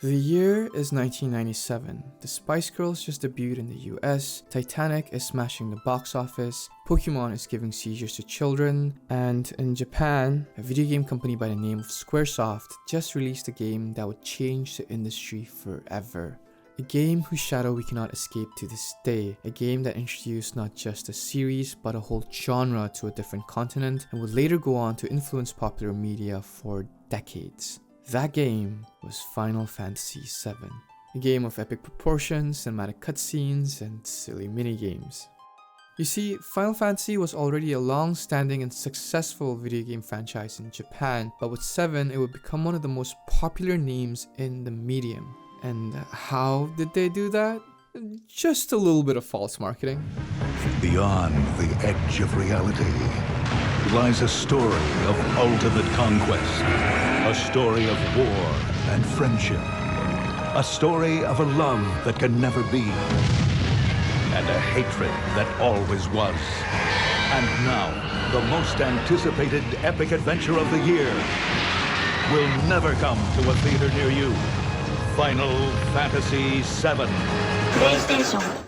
The year is 1997. The Spice Girls just debuted in the US, Titanic is smashing the box office, Pokemon is giving seizures to children, and in Japan, a video game company by the name of Squaresoft just released a game that would change the industry forever. A game whose shadow we cannot escape to this day. A game that introduced not just a series but a whole genre to a different continent and would later go on to influence popular media for decades. That game was Final Fantasy VII. A game of epic proportions, cinematic cutscenes, and silly minigames. You see, Final Fantasy was already a long-standing and successful video game franchise in Japan, but with 7 it would become one of the most popular names in the medium. And how did they do that? Just a little bit of false marketing. Beyond the edge of reality lies a story of ultimate conquest, a story of war and friendship, a story of a love that can never be, and a hatred that always was. And now, the most anticipated epic adventure of the year will never come to a theater near you. Final Fantasy VII. PlayStation.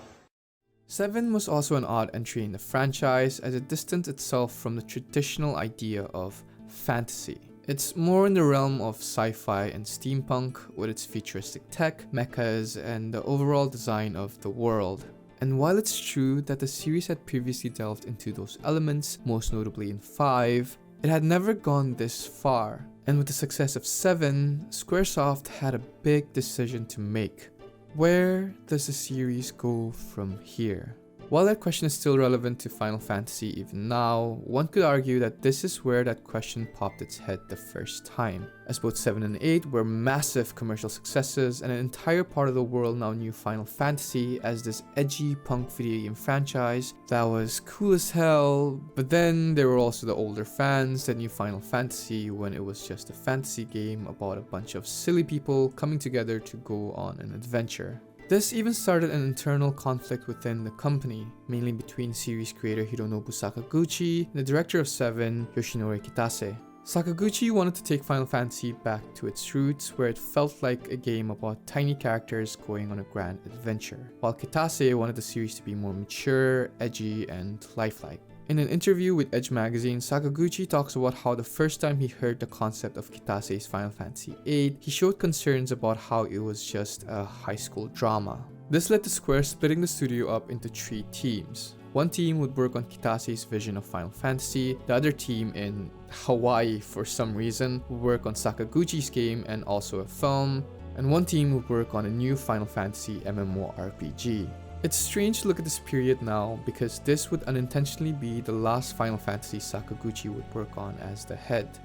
7 was also an odd entry in the franchise as it distanced itself from the traditional idea of fantasy. It's more in the realm of sci-fi and steampunk with its futuristic tech, mechas, and the overall design of the world. And while it's true that the series had previously delved into those elements, most notably in 5, it had never gone this far. And with the success of 7, Squaresoft had a big decision to make. Where does the series go from here? While that question is still relevant to Final Fantasy even now, one could argue that this is where that question popped its head the first time, as both 7 and 8 were massive commercial successes and an entire part of the world now knew Final Fantasy as this edgy punk video game franchise that was cool as hell, but then there were also the older fans that knew Final Fantasy when it was just a fantasy game about a bunch of silly people coming together to go on an adventure. This even started an internal conflict within the company, mainly between series creator Hironobu Sakaguchi and the director of 7, Yoshinori Kitase. Sakaguchi wanted to take Final Fantasy back to its roots, where it felt like a game about tiny characters going on a grand adventure, while Kitase wanted the series to be more mature, edgy, and lifelike. In an interview with Edge magazine, Sakaguchi talks about how the first time he heard the concept of Kitase's Final Fantasy VIII, he showed concerns about how it was just a high school drama. This led to Square splitting the studio up into 3 teams. One team would work on Kitase's vision of Final Fantasy, the other team in Hawaii for some reason would work on Sakaguchi's game and also a film, and one team would work on a new Final Fantasy MMORPG. It's strange to look at this period now because this would unintentionally be the last Final Fantasy Sakaguchi would work on as the head,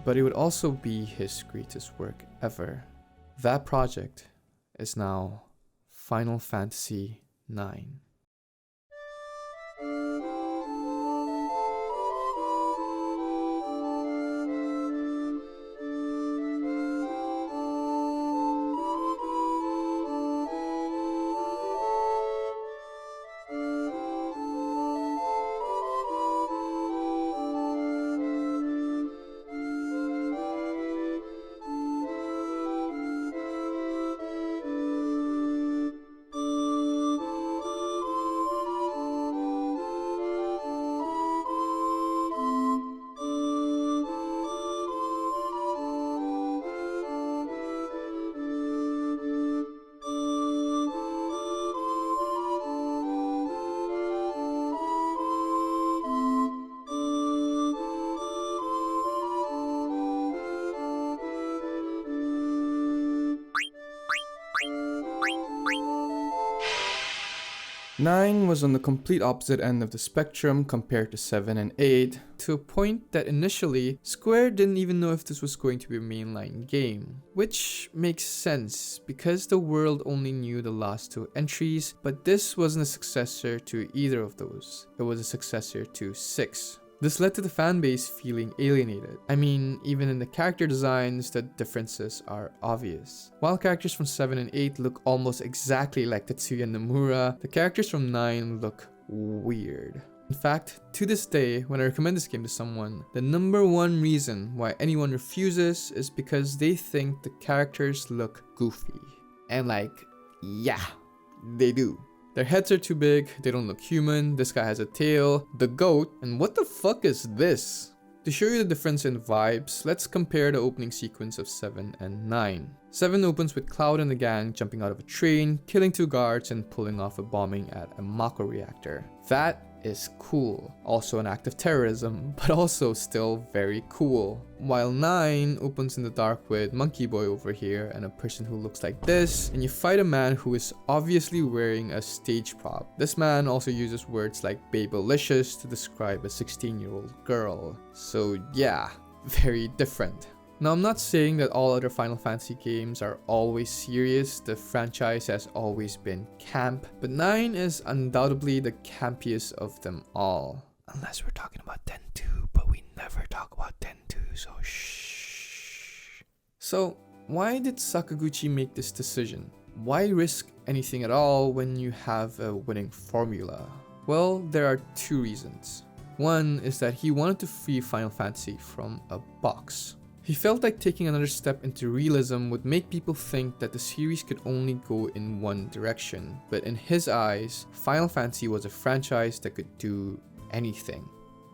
but it would also be his greatest work ever. That project is now Final Fantasy IX. Nine was on the complete opposite end of the spectrum compared to 7 and 8, to a point that initially, Square didn't even know if this was going to be a mainline game. Which makes sense, because the world only knew the last 2 entries, but this wasn't a successor to either of those. It was a successor to 6. This led to the fanbase feeling alienated. I mean, even in the character designs, the differences are obvious. While characters from 7 and 8 look almost exactly like Tetsuya Nomura, the characters from 9 look weird. In fact, to this day, when I recommend this game to someone, the number one reason why anyone refuses is because they think the characters look goofy. And like, yeah, they do. Their heads are too big, they don't look human, this guy has a tail, the goat, and what the fuck is this? To show you the difference in vibes, let's compare the opening sequence of 7 and 9. 7 opens with Cloud and the gang jumping out of a train, killing 2 guards, and pulling off a bombing at a Mako reactor. That is cool. Also an act of terrorism, but also still very cool. While 9 opens in the dark with Monkey Boy over here and a person who looks like this, and you fight a man who is obviously wearing a stage prop. This man also uses words like babylicious to describe a 16-year-old girl. So yeah, very different. Now, I'm not saying that all other Final Fantasy games are always serious, the franchise has always been camp, but 9 is undoubtedly the campiest of them all. Unless we're talking about 10-2, but we never talk about 10-2, so shh. So, why did Sakaguchi make this decision? Why risk anything at all when you have a winning formula? Well, there are 2 reasons. One is that he wanted to free Final Fantasy from a box. He felt like taking another step into realism would make people think that the series could only go in one direction, but in his eyes, Final Fantasy was a franchise that could do anything.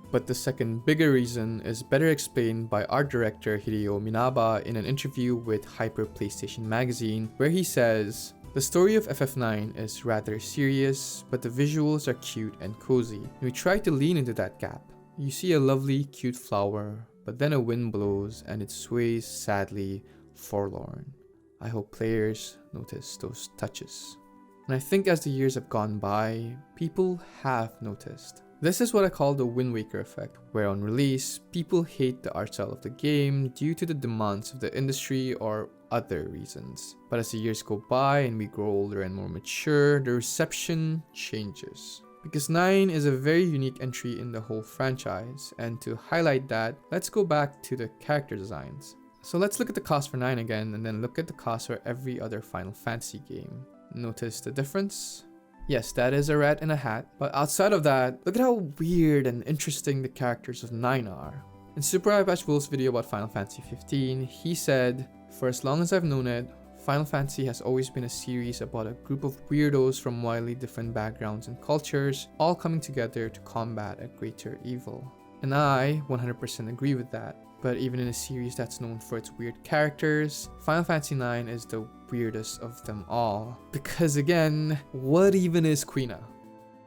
But the second bigger reason is better explained by art director Hideo Minaba in an interview with Hyper PlayStation Magazine, where he says, "The story of FF9 is rather serious, but the visuals are cute and cozy, and we try to lean into that gap. You see a lovely, cute flower, but then a wind blows and it sways sadly, forlorn. I hope players notice those touches." And I think as the years have gone by, people have noticed. This is what I call the Wind Waker effect, where on release, people hate the art style of the game due to the demands of the industry or other reasons. But as the years go by and we grow older and more mature, the reception changes. Because 9 is a very unique entry in the whole franchise, and to highlight that, let's go back to the character designs. So let's look at the cost for 9 again, and then look at the cost for every other Final Fantasy game. Notice the difference? Yes, that is a rat in a hat, but outside of that, look at how weird and interesting the characters of 9 are. In Super Eyepatch Wolf's video about Final Fantasy 15, he said, "For as long as I've known it, Final Fantasy has always been a series about a group of weirdos from wildly different backgrounds and cultures, all coming together to combat a greater evil." And I 100% agree with that. But even in a series that's known for its weird characters, Final Fantasy 9 is the weirdest of them all. Because again, what even is Quina?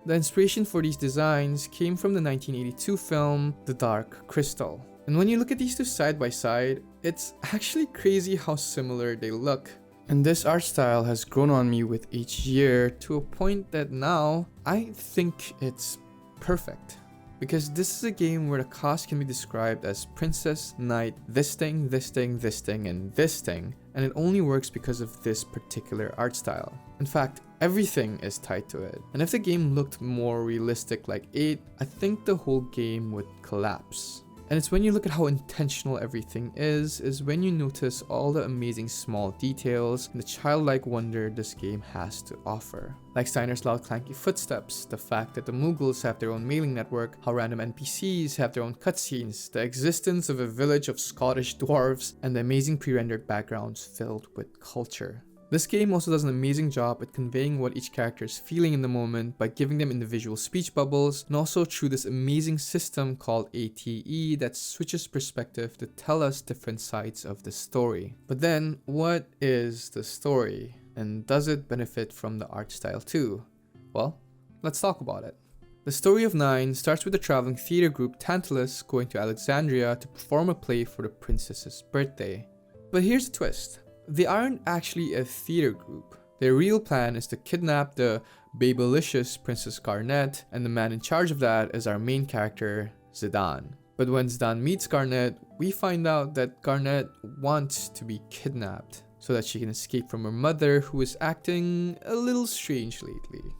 The inspiration for these designs came from the 1982 film The Dark Crystal. And when you look at these two side by side, it's actually crazy how similar they look. And this art style has grown on me with each year to a point that now I think it's perfect. Because this is a game where the cast can be described as princess, knight, this thing, this thing, this thing, and this thing, and it only works because of this particular art style. In fact, everything is tied to it. And if the game looked more realistic like 8, I think the whole game would collapse. And it's when you look at how intentional everything is when you notice all the amazing small details and the childlike wonder this game has to offer. Like Steiner's loud clanky footsteps, the fact that the Mughals have their own mailing network, how random NPCs have their own cutscenes, the existence of a village of Scottish dwarves, and the amazing pre-rendered backgrounds filled with culture. This game also does an amazing job at conveying what each character is feeling in the moment by giving them individual speech bubbles, and also through this amazing system called ATE that switches perspective to tell us different sides of the story. But then, what is the story? And does it benefit from the art style too? Well, let's talk about it. The story of 9 starts with the traveling theater group Tantalus going to Alexandria to perform a play for the princess's birthday. But here's the twist. They aren't actually a theater group. Their real plan is to kidnap the babylicious Princess Garnet, and the man in charge of that is our main character, Zidane. But when Zidane meets Garnet, we find out that Garnet wants to be kidnapped so that she can escape from her mother, who is acting a little strange lately.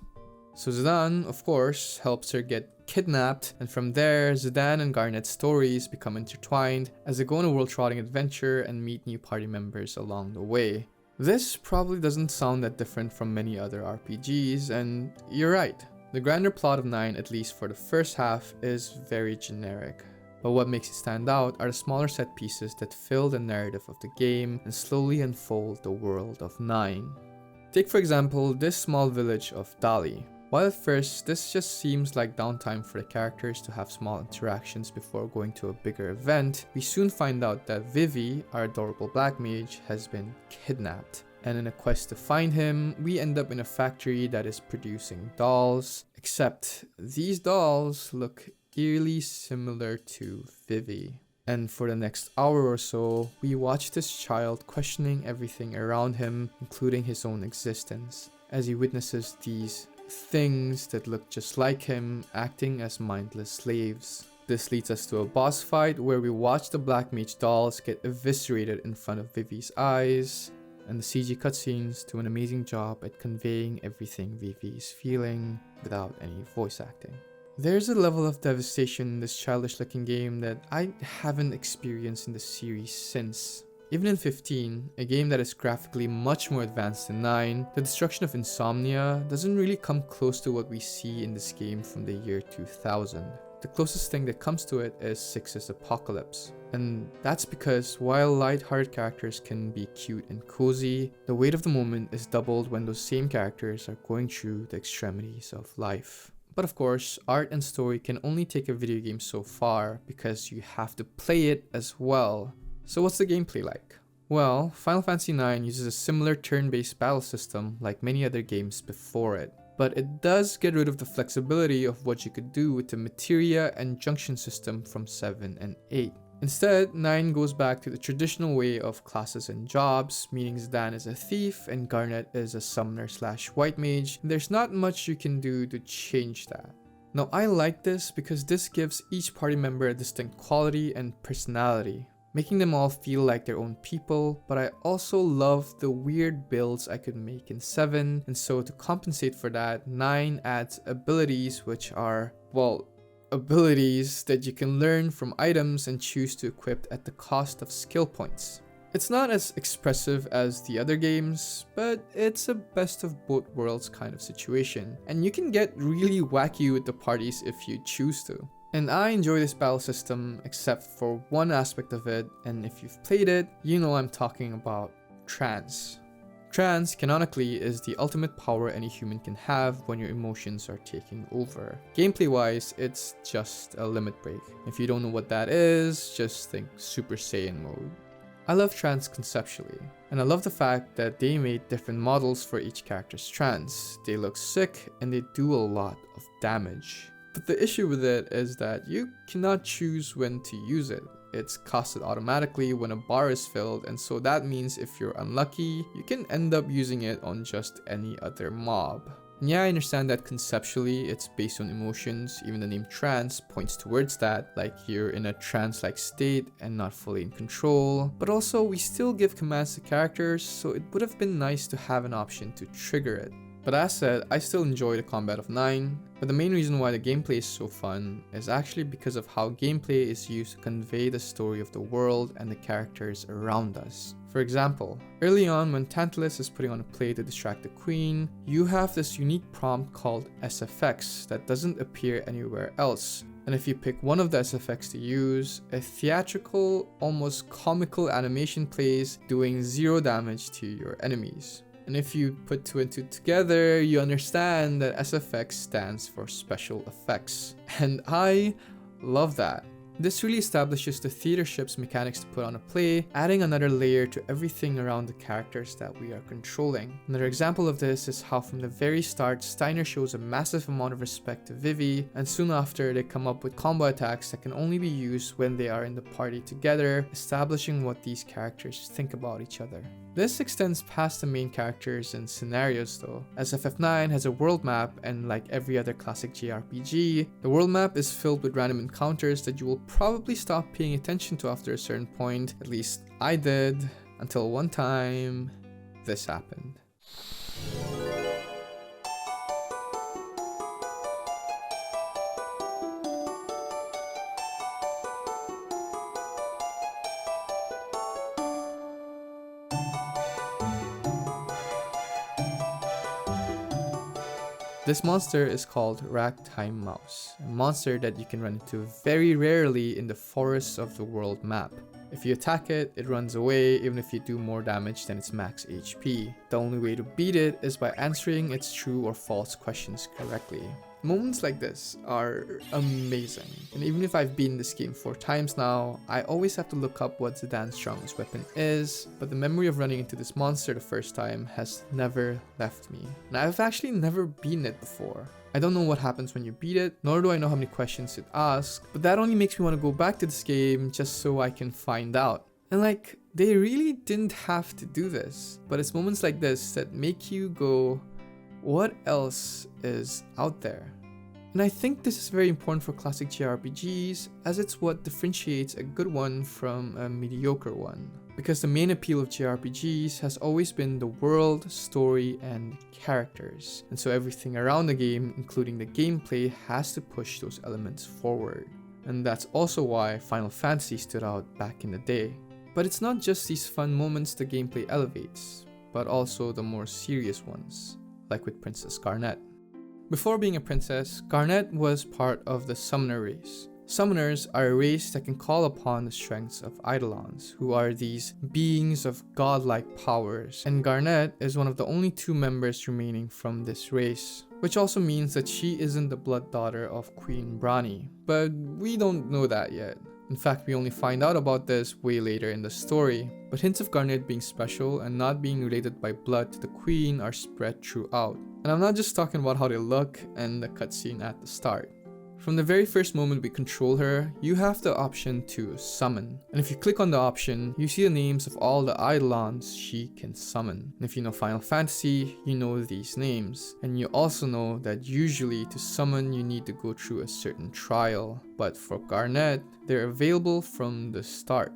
So Zidane, of course, helps her get kidnapped, and from there, Zidane and Garnet's stories become intertwined as they go on a world-trotting adventure and meet new party members along the way. This probably doesn't sound that different from many other RPGs, and you're right. The grander plot of 9, at least for the first half, is very generic. But what makes it stand out are the smaller set pieces that fill the narrative of the game and slowly unfold the world of 9. Take for example this small village of Dali. While at first this just seems like downtime for the characters to have small interactions before going to a bigger event, we soon find out that Vivi, our adorable black mage, has been kidnapped. And in a quest to find him, we end up in a factory that is producing dolls, except these dolls look eerily similar to Vivi. And for the next hour or so, we watch this child questioning everything around him, including his own existence, as he witnesses these things that look just like him acting as mindless slaves. This leads us to a boss fight where we watch the black mage dolls get eviscerated in front of Vivi's eyes, and the CG cutscenes do an amazing job at conveying everything Vivi is feeling without any voice acting. There's a level of devastation in this childish looking game that I haven't experienced in the series since. Even in 15, a game that is graphically much more advanced than 9, the destruction of Insomnia doesn't really come close to what we see in this game from the year 2000. The closest thing that comes to it is 6's Apocalypse. And that's because while light-hearted characters can be cute and cozy, the weight of the moment is doubled when those same characters are going through the extremities of life. But of course, art and story can only take a video game so far because you have to play it as well. So what's the gameplay like? Well, Final Fantasy IX uses a similar turn-based battle system like many other games before it, but it does get rid of the flexibility of what you could do with the materia and junction system from 7 and 8. Instead, 9 goes back to the traditional way of classes and jobs, meaning Zidane is a thief and Garnet is a summoner slash white mage, and there's not much you can do to change that. Now I like this because this gives each party member a distinct quality and personality, making them all feel like their own people, but I also love the weird builds I could make in 7, and so to compensate for that, 9 adds abilities which are, well, abilities that you can learn from items and choose to equip at the cost of skill points. It's not as expressive as the other games, but it's a best of both worlds kind of situation, and you can get really wacky with the parties if you choose to. And I enjoy this battle system except for one aspect of it, and if you've played it, you know I'm talking about trance. Trance, canonically, is the ultimate power any human can have when your emotions are taking over. Gameplay wise, it's just a limit break. If you don't know what that is, just think Super Saiyan mode. I love trance conceptually, and I love the fact that they made different models for each character's trance. They look sick and they do a lot of damage. But the issue with it is that you cannot choose when to use it. It's casted automatically when a bar is filled, and so that means if you're unlucky, you can end up using it on just any other mob. And yeah, I understand that conceptually it's based on emotions, even the name trance points towards that, like you're in a trance-like state and not fully in control, but also we still give commands to characters, so it would have been nice to have an option to trigger it. But as said, I still enjoy the combat of 9, but the main reason why the gameplay is so fun is actually because of how gameplay is used to convey the story of the world and the characters around us. For example, early on when Tantalus is putting on a play to distract the queen, you have this unique prompt called SFX that doesn't appear anywhere else. And if you pick one of the SFX to use, a theatrical, almost comical animation plays doing 0 damage to your enemies. And if you put 2 and 2 together, you understand that SFX stands for special effects. And I love that. This really establishes the theater ship's mechanics to put on a play, adding another layer to everything around the characters that we are controlling. Another example of this is how from the very start, Steiner shows a massive amount of respect to Vivi, and soon after they come up with combo attacks that can only be used when they are in the party together, establishing what these characters think about each other. This extends past the main characters and scenarios though, as FF9 has a world map, and like every other classic JRPG, the world map is filled with random encounters that you will probably stop paying attention to after a certain point. At least I did, until one time this happened. This monster is called Ragtime Mouse, a monster that you can run into very rarely in the forests of the world map. If you attack it, it runs away even if you do more damage than its max HP. The only way to beat it is by answering its true or false questions correctly. Moments like this are amazing, and even if I've beaten this game 4 times now, I always have to look up what Zidane Strong's weapon is, but the memory of running into this monster the first time has never left me. And I've actually never beaten it before. I don't know what happens when you beat it, nor do I know how many questions it asks, but that only makes me want to go back to this game just so I can find out. And like, they really didn't have to do this, but it's moments like this that make you go, what else is out there? And I think this is very important for classic JRPGs, as it's what differentiates a good one from a mediocre one. Because the main appeal of JRPGs has always been the world, story, and characters. And so everything around the game, including the gameplay, has to push those elements forward. And that's also why Final Fantasy stood out back in the day. But it's not just these fun moments the gameplay elevates, but also the more serious ones, like with Princess Garnet. Before being a princess, Garnet was part of the Summoner race. Summoners are a race that can call upon the strengths of Eidolons, who are these beings of godlike powers, and Garnet is one of the only 2 members remaining from this race, which also means that she isn't the blood daughter of Queen Brani, but we don't know that yet. In fact, we only find out about this way later in the story, but hints of Garnet being special and not being related by blood to the queen are spread throughout. And I'm not just talking about how they look and the cutscene at the start. From the very first moment we control her, you have the option to summon. And if you click on the option, you see the names of all the Eidolons she can summon. And if you know Final Fantasy, you know these names. And you also know that usually to summon you need to go through a certain trial. But for Garnet, they're available from the start.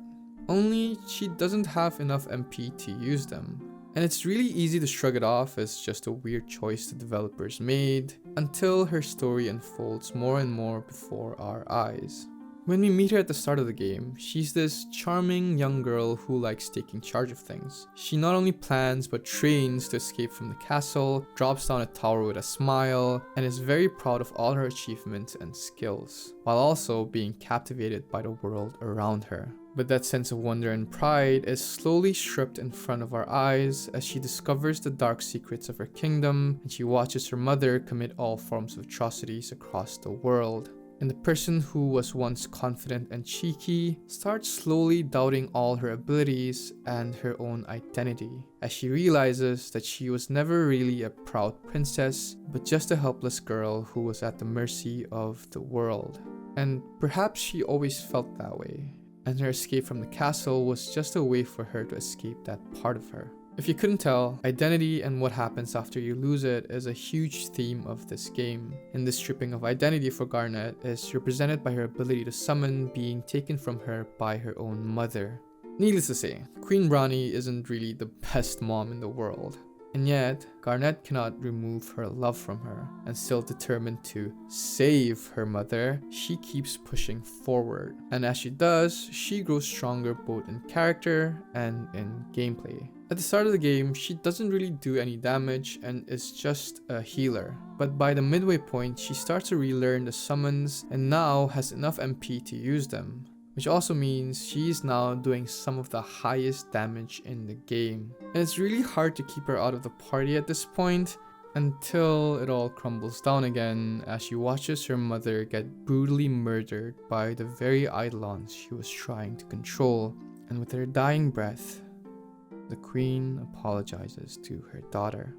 Only she doesn't have enough MP to use them. And it's really easy to shrug it off as just a weird choice the developers made, until her story unfolds more and more before our eyes. When we meet her at the start of the game, she's this charming young girl who likes taking charge of things. She not only plans but trains to escape from the castle, drops down a tower with a smile, and is very proud of all her achievements and skills, while also being captivated by the world around her. But that sense of wonder and pride is slowly stripped in front of our eyes as she discovers the dark secrets of her kingdom and she watches her mother commit all forms of atrocities across the world. And the person who was once confident and cheeky starts slowly doubting all her abilities and her own identity, as she realizes that she was never really a proud princess, but just a helpless girl who was at the mercy of the world. And perhaps she always felt that way, and her escape from the castle was just a way for her to escape that part of her. If you couldn't tell, identity and what happens after you lose it is a huge theme of this game, and the stripping of identity for Garnet is represented by her ability to summon being taken from her by her own mother. Needless to say, Queen Brani isn't really the best mom in the world. And yet, Garnet cannot remove her love from her, and still determined to save her mother, she keeps pushing forward. And as she does, she grows stronger both in character and in gameplay. At the start of the game, she doesn't really do any damage and is just a healer. But by the midway point, she starts to relearn the summons and now has enough MP to use them, which also means she is now doing some of the highest damage in the game. And it's really hard to keep her out of the party at this point until it all crumbles down again as she watches her mother get brutally murdered by the very Eidolons she was trying to control. And with her dying breath, the queen apologizes to her daughter.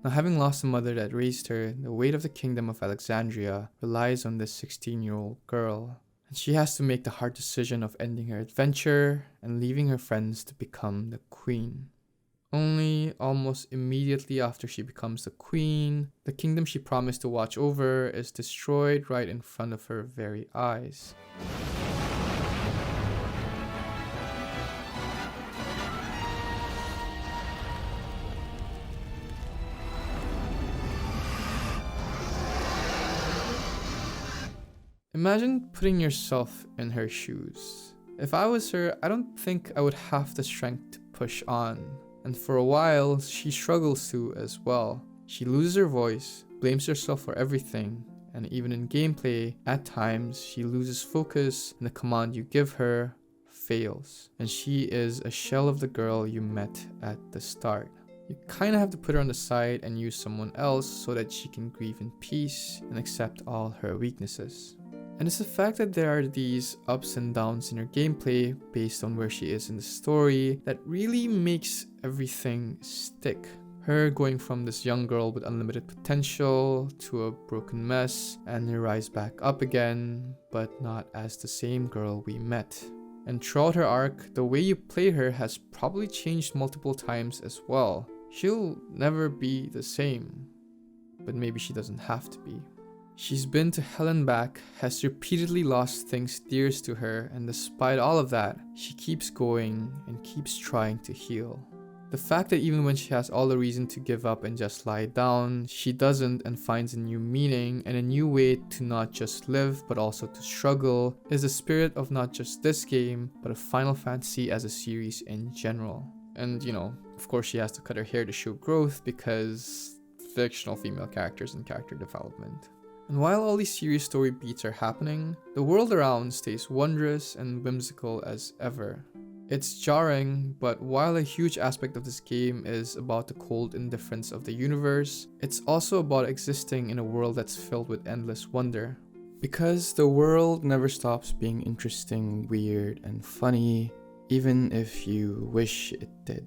Now, having lost the mother that raised her, the weight of the kingdom of Alexandria relies on this 16-year-old girl. And she has to make the hard decision of ending her adventure and leaving her friends to become the queen. Only almost immediately after she becomes the queen, the kingdom she promised to watch over is destroyed right in front of her very eyes. Imagine putting yourself in her shoes. If I was her, I don't think I would have the strength to push on. And for a while, she struggles to as well. She loses her voice, blames herself for everything, and even in gameplay, at times she loses focus and the command you give her fails, and she is a shell of the girl you met at the start. You kinda have to put her on the side and use someone else so that she can grieve in peace and accept all her weaknesses. And it's the fact that there are these ups and downs in her gameplay based on where she is in the story that really makes everything stick. Her going from this young girl with unlimited potential to a broken mess and her rise back up again, but not as the same girl we met. And throughout her arc, the way you play her has probably changed multiple times as well. She'll never be the same, but maybe she doesn't have to be. She's been to hell and back, has repeatedly lost things dearest to her, and despite all of that, she keeps going and keeps trying to heal. The fact that even when she has all the reason to give up and just lie down, she doesn't and finds a new meaning and a new way to not just live but also to struggle is the spirit of not just this game, but of Final Fantasy as a series in general. And of course she has to cut her hair to show growth because fictional female characters and character development. And while all these serious story beats are happening, the world around stays wondrous and whimsical as ever. It's jarring, but while a huge aspect of this game is about the cold indifference of the universe, it's also about existing in a world that's filled with endless wonder. Because the world never stops being interesting, weird, and funny, even if you wish it did.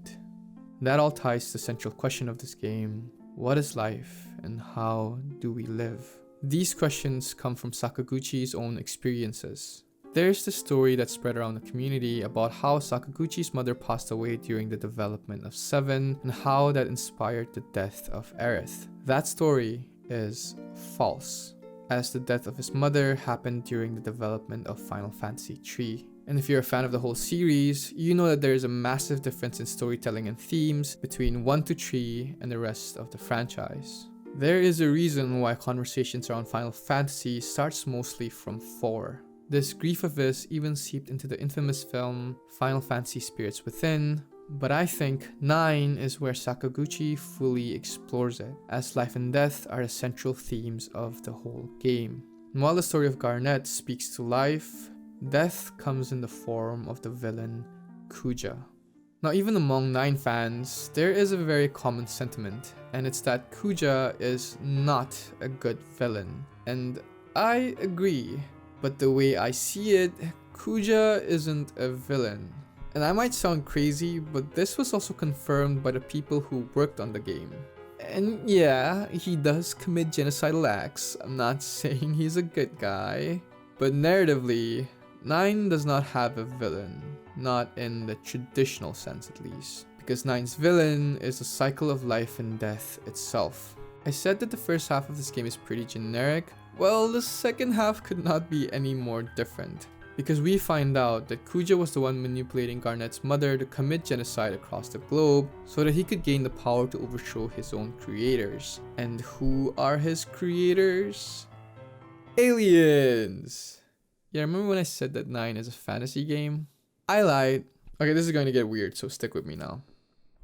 That all ties to the central question of this game: what is life and how do we live? These questions come from Sakaguchi's own experiences. There's the story that spread around the community about how Sakaguchi's mother passed away during the development of 7 and how that inspired the death of Aerith. That story is false, as the death of his mother happened during the development of Final Fantasy III. And if you're a fan of the whole series, you know that there is a massive difference in storytelling and themes between 1 to 3 and the rest of the franchise. There is a reason why conversations around Final Fantasy starts mostly from 4. This grief of his even seeped into the infamous film Final Fantasy Spirits Within, but I think 9 is where Sakaguchi fully explores it, as life and death are the central themes of the whole game. And while the story of Garnet speaks to life, death comes in the form of the villain Kuja. Now, even among 9 fans, there is a very common sentiment, and it's that Kuja is not a good villain. And I agree, but the way I see it, Kuja isn't a villain. And I might sound crazy, but this was also confirmed by the people who worked on the game. And yeah, he does commit genocidal acts. I'm not saying he's a good guy, but narratively, 9 does not have a villain. Not in the traditional sense at least, because 9's villain is the cycle of life and death itself. I said that the first half of this game is pretty generic. Well, the second half could not be any more different, because we find out that Kuja was the one manipulating Garnet's mother to commit genocide across the globe so that he could gain the power to overthrow his own creators. And who are his creators? Aliens! Yeah, remember when I said that 9 is a fantasy game? I lied. Okay, this is going to get weird, so stick with me now.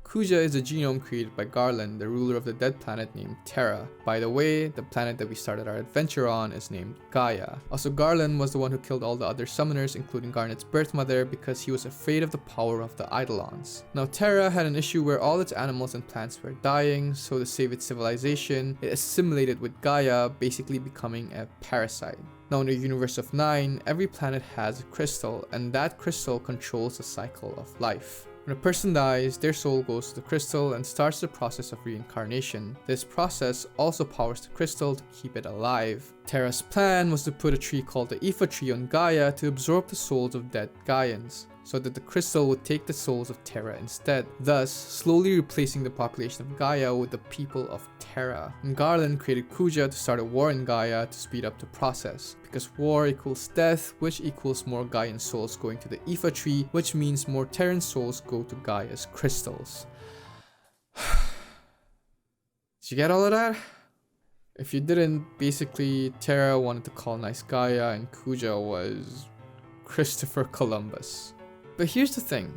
Kuja is a genome created by Garland, the ruler of the dead planet named Terra. By the way, the planet that we started our adventure on is named Gaia. Also, Garland was the one who killed all the other summoners, including Garnet's birth mother, because he was afraid of the power of the Eidolons. Now, Terra had an issue where all its animals and plants were dying, so to save its civilization, it assimilated with Gaia, basically becoming a parasite. Now, in the universe of 9, every planet has a crystal, and that crystal controls the cycle of life. When a person dies, their soul goes to the crystal and starts the process of reincarnation. This process also powers the crystal to keep it alive. Terra's plan was to put a tree called the Ifa tree on Gaia to absorb the souls of dead Gaians, so that the crystal would take the souls of Terra instead, thus slowly replacing the population of Gaia with the people of Terra. And Garland created Kuja to start a war in Gaia to speed up the process, because war equals death, which equals more Gaian souls going to the Ifa tree, which means more Terran souls go to Gaia's crystals. Did you get all of that? If you didn't, basically Terra wanted to colonize Gaia and Kuja was Christopher Columbus. But here's the thing,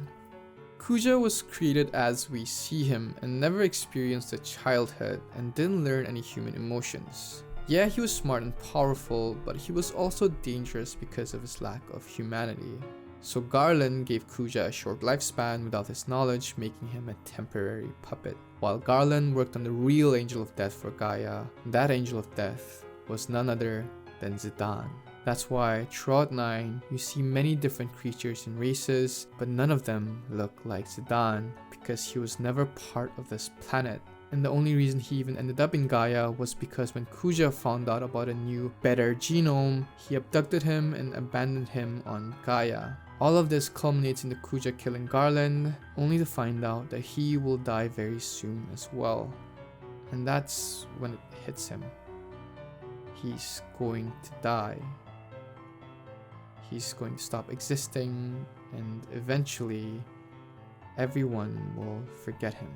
Kuja was created as we see him and never experienced a childhood and didn't learn any human emotions. Yeah, he was smart and powerful, but he was also dangerous because of his lack of humanity. So Garland gave Kuja a short lifespan without his knowledge, making him a temporary puppet. While Garland worked on the real Angel of Death for Gaia, that Angel of Death was none other than Zidane. That's why throughout 9, you see many different creatures and races, but none of them look like Zidane because he was never part of this planet. And the only reason he even ended up in Gaia was because when Kuja found out about a new, better genome, he abducted him and abandoned him on Gaia. All of this culminates in the Kuja killing Garland, only to find out that he will die very soon as well. And that's when it hits him. He's going to die. He's going to stop existing, and eventually everyone will forget him.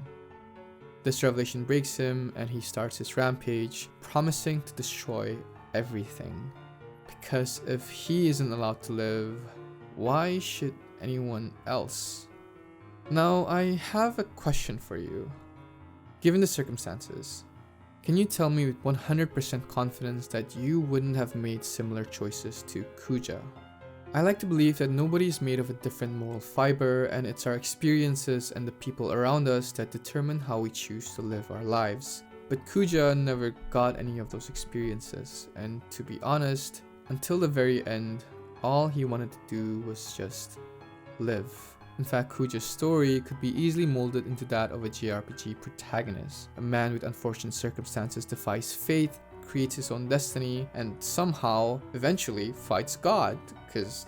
This revelation breaks him and he starts his rampage, promising to destroy everything. Because if he isn't allowed to live, why should anyone else? Now, I have a question for you. Given the circumstances, can you tell me with 100% confidence that you wouldn't have made similar choices to Kuja? I like to believe that nobody is made of a different moral fiber, and it's our experiences and the people around us that determine how we choose to live our lives. But Kuja never got any of those experiences, and to be honest, until the very end, all he wanted to do was just live. In fact, Kuja's story could be easily molded into that of a JRPG protagonist. A man with unfortunate circumstances defies fate, creates his own destiny, and somehow, eventually, fights God, because,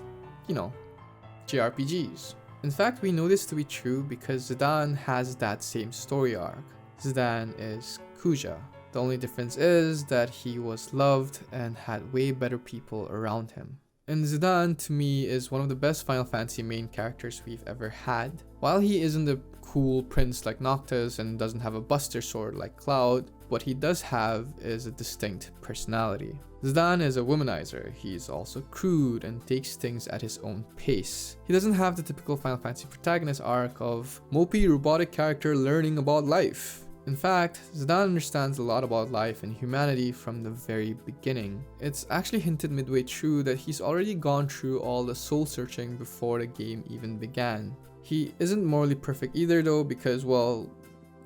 JRPGs. In fact, we know this to be true because Zidane has that same story arc. Zidane is Kuja. The only difference is that he was loved and had way better people around him. And Zidane, to me, is one of the best Final Fantasy main characters we've ever had. While he isn't a cool prince like Noctis and doesn't have a buster sword like Cloud, what he does have is a distinct personality. Zidane is a womanizer. He's also crude and takes things at his own pace. He doesn't have the typical Final Fantasy protagonist arc of mopey robotic character learning about life. In fact, Zidane understands a lot about life and humanity from the very beginning. It's actually hinted midway through that he's already gone through all the soul searching before the game even began. He isn't morally perfect either though, because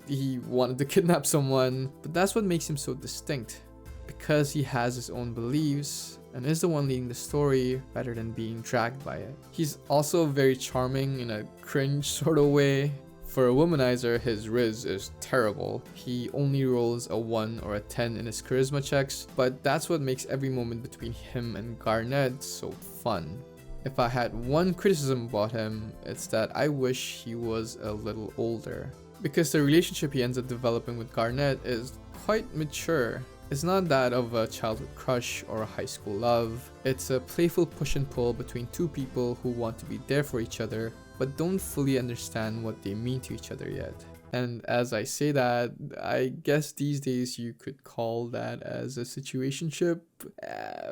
he wanted to kidnap someone, but that's what makes him so distinct. Because he has his own beliefs and is the one leading the story rather than being dragged by it. He's also very charming in a cringe sort of way. For a womanizer, his Riz is terrible. He only rolls a 1 or a 10 in his charisma checks, but that's what makes every moment between him and Garnet so fun. If I had one criticism about him, it's that I wish he was a little older. Because the relationship he ends up developing with Garnet is quite mature. It's not that of a childhood crush or a high school love. It's a playful push and pull between two people who want to be there for each other, but don't fully understand what they mean to each other yet. And as I say that, I guess these days you could call that as a situationship,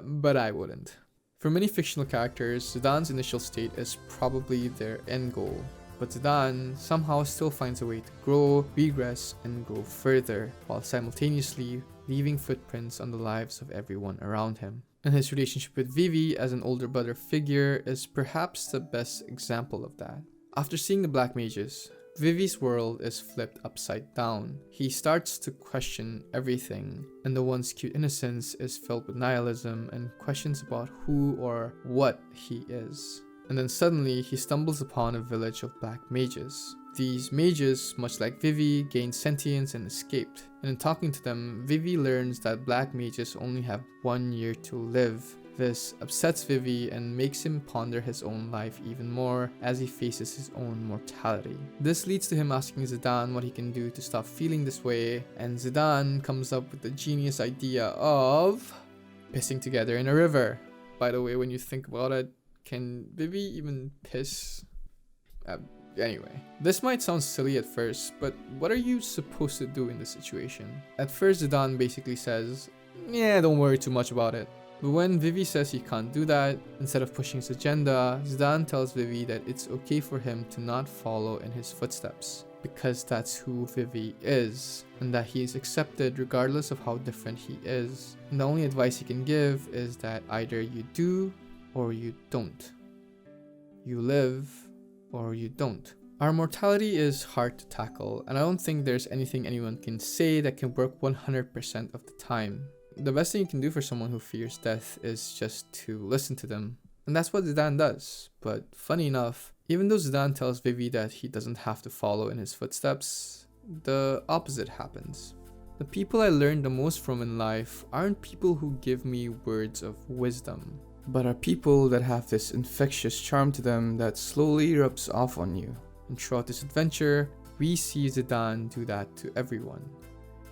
but I wouldn't. For many fictional characters, Zidane's initial state is probably their end goal. But Zidane somehow still finds a way to grow, regress, and grow further, while simultaneously leaving footprints on the lives of everyone around him. And his relationship with Vivi as an older brother figure is perhaps the best example of that. After seeing the Black Mages, Vivi's world is flipped upside down. He starts to question everything, and the once cute innocence is filled with nihilism and questions about who or what he is. And then suddenly he stumbles upon a village of Black Mages. These mages, much like Vivi, gained sentience and escaped. And in talking to them, Vivi learns that Black Mages only have 1 year to live. This upsets Vivi and makes him ponder his own life even more as he faces his own mortality. This leads to him asking Zidane what he can do to stop feeling this way, and Zidane comes up with the genius idea of pissing together in a river. By the way, when you think about it, can Vivi even piss? Anyway, this might sound silly at first, but what are you supposed to do in this situation? At first, Zidane basically says, yeah, don't worry too much about it. But when Vivi says he can't do that, instead of pushing his agenda, Zidane tells Vivi that it's okay for him to not follow in his footsteps, because that's who Vivi is, and that he is accepted regardless of how different he is. And the only advice he can give is that either you do or you don't. You live or you don't. Our mortality is hard to tackle, and I don't think there's anything anyone can say that can work 100% of the time. The best thing you can do for someone who fears death is just to listen to them. And that's what Zidane does. But funny enough, even though Zidane tells Vivi that he doesn't have to follow in his footsteps, the opposite happens. The people I learn the most from in life aren't people who give me words of wisdom, but are people that have this infectious charm to them that slowly rubs off on you. And throughout this adventure, we see Zidane do that to everyone,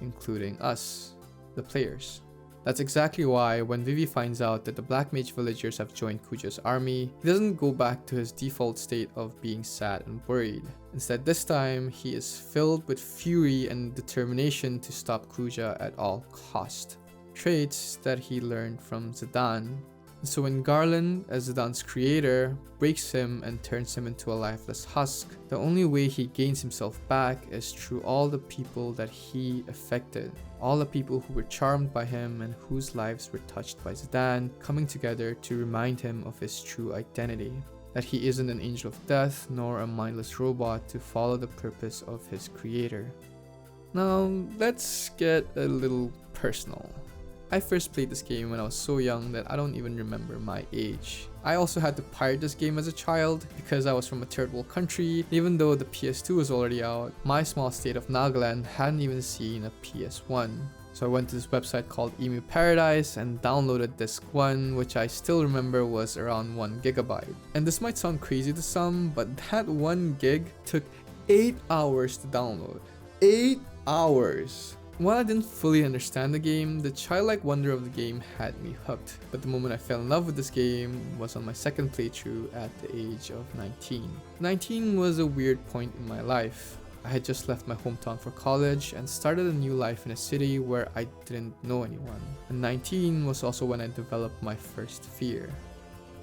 including us, the players. That's exactly why when Vivi finds out that the Black Mage villagers have joined Kuja's army, he doesn't go back to his default state of being sad and worried. Instead, this time, he is filled with fury and determination to stop Kuja at all cost. Traits that he learned from Zidane. So when Garland, as Zidane's creator, breaks him and turns him into a lifeless husk, the only way he gains himself back is through all the people that he affected. All the people who were charmed by him and whose lives were touched by Zidane, coming together to remind him of his true identity. That he isn't an angel of death nor a mindless robot to follow the purpose of his creator. Now, let's get a little personal. I first played this game when I was so young that I don't even remember my age. I also had to pirate this game as a child because I was from a third world country. Even though the PS2 was already out, my small state of Nagaland hadn't even seen a PS1. So I went to this website called Emu Paradise and downloaded Disc 1, which I still remember was around 1 gigabyte. And this might sound crazy to some, but that 1 gig took 8 hours to download. 8 hours! While I didn't fully understand the game, the childlike wonder of the game had me hooked. But the moment I fell in love with this game was on my second playthrough at the age of 19. 19 was a weird point in my life. I had just left my hometown for college and started a new life in a city where I didn't know anyone. And 19 was also when I developed my first fear,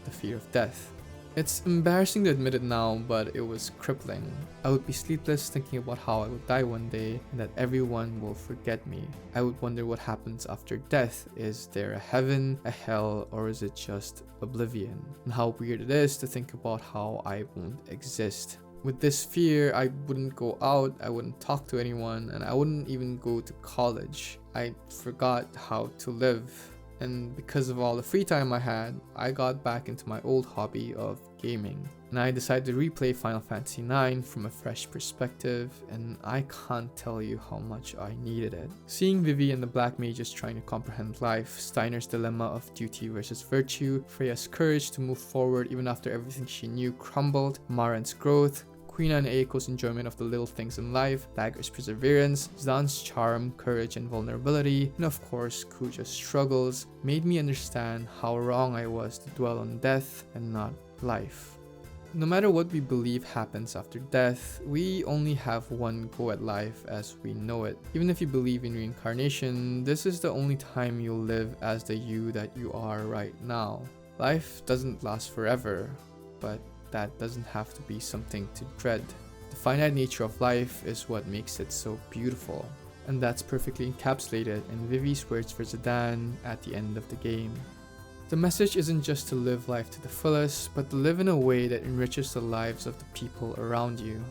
the fear of death. It's embarrassing to admit it now, but it was crippling. I would be sleepless thinking about how I would die one day and that everyone will forget me. I would wonder what happens after death. Is there a heaven, a hell, or is it just oblivion? And how weird it is to think about how I won't exist. With this fear, I wouldn't go out, I wouldn't talk to anyone, and I wouldn't even go to college. I forgot how to live. And because of all the free time I had, I got back into my old hobby of gaming. And I decided to replay Final Fantasy IX from a fresh perspective, and I can't tell you how much I needed it. Seeing Vivi and the Black Mages trying to comprehend life, Steiner's dilemma of duty versus virtue, Freya's courage to move forward even after everything she knew crumbled, Maren's growth, Quina and Eiko's enjoyment of the little things in life, Dagger's perseverance, Zidane's charm, courage and vulnerability, and of course Kuja's struggles, made me understand how wrong I was to dwell on death and not life. No matter what we believe happens after death, we only have one go at life as we know it. Even if you believe in reincarnation, this is the only time you'll live as the you that you are right now. Life doesn't last forever, but that doesn't have to be something to dread. The finite nature of life is what makes it so beautiful, and that's perfectly encapsulated in Vivi's words for Zidane at the end of the game. The message isn't just to live life to the fullest, but to live in a way that enriches the lives of the people around you.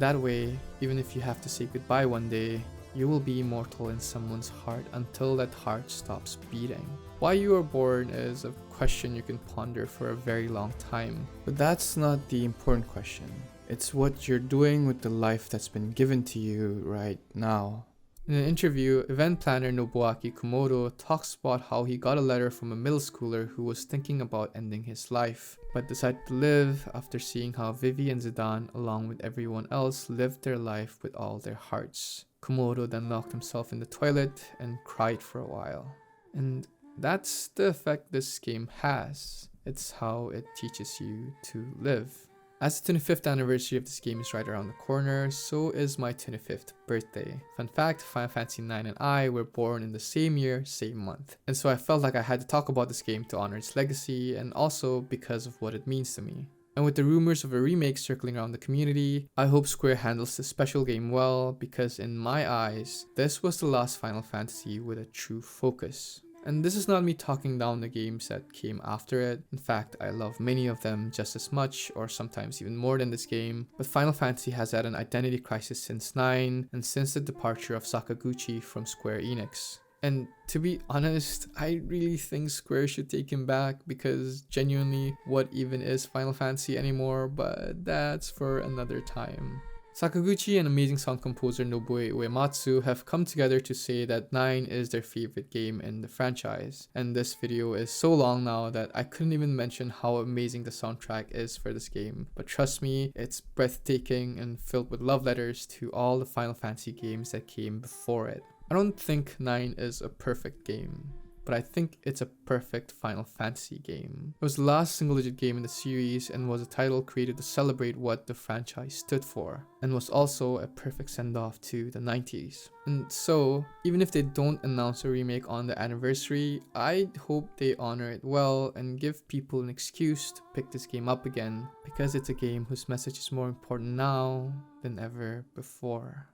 That way, even if you have to say goodbye one day, you will be immortal in someone's heart until that heart stops beating. Why you are born is a question you can ponder for a very long time. But that's not the important question. It's what you're doing with the life that's been given to you right now. In an interview, event planner Nobuaki Komodo talks about how he got a letter from a middle schooler who was thinking about ending his life, but decided to live after seeing how Vivi and Zidane, along with everyone else, lived their life with all their hearts. Komodo then locked himself in the toilet and cried for a while. And that's the effect this game has. It's how it teaches you to live. As the 25th anniversary of this game is right around the corner, so is my 25th birthday. Fun fact, Final Fantasy 9 and I were born in the same year, same month. And so I felt like I had to talk about this game to honor its legacy and also because of what it means to me. And with the rumors of a remake circling around the community, I hope Square handles this special game well because in my eyes, this was the last Final Fantasy with a true focus. And this is not me talking down the games that came after it. In fact, I love many of them just as much or sometimes even more than this game. But Final Fantasy has had an identity crisis since 9 and since the departure of Sakaguchi from Square Enix. And to be honest, I really think Square should take him back because genuinely, what even is Final Fantasy anymore? But that's for another time. Sakaguchi and amazing sound composer Nobuo Uematsu have come together to say that 9 is their favorite game in the franchise. And this video is so long now that I couldn't even mention how amazing the soundtrack is for this game. But trust me, it's breathtaking and filled with love letters to all the Final Fantasy games that came before it. I don't think 9 is a perfect game, but I think it's a perfect Final Fantasy game. It was the last single-digit game in the series and was a title created to celebrate what the franchise stood for, and was also a perfect send-off to the 90s. And so, even if they don't announce a remake on the anniversary, I hope they honor it well and give people an excuse to pick this game up again, because it's a game whose message is more important now than ever before.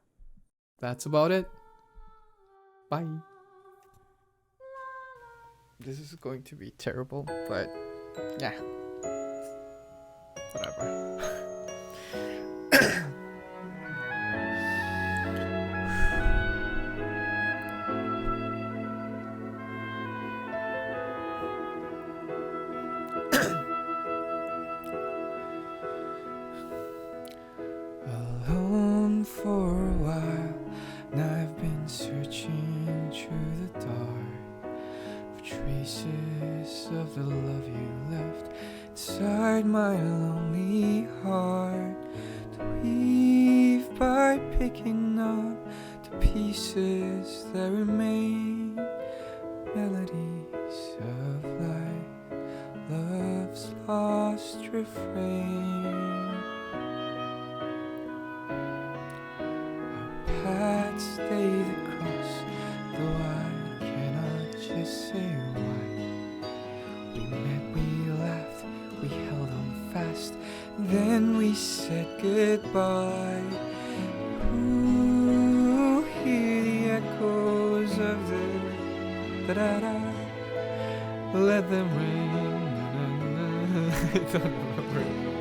That's about it. Bye. This is going to be terrible, but yeah, whatever. Alone for a while, and I've been searching through the dark for traces of the love you left inside my lonely heart. To weave by picking up the pieces that remain, melodies of life, love's lost refrain. Paths stay the cross, though I cannot just say why. We met, we laughed, we held on fast, then we said goodbye. Ooh, hear the echoes of the da-da-da, let them ring. I don't remember.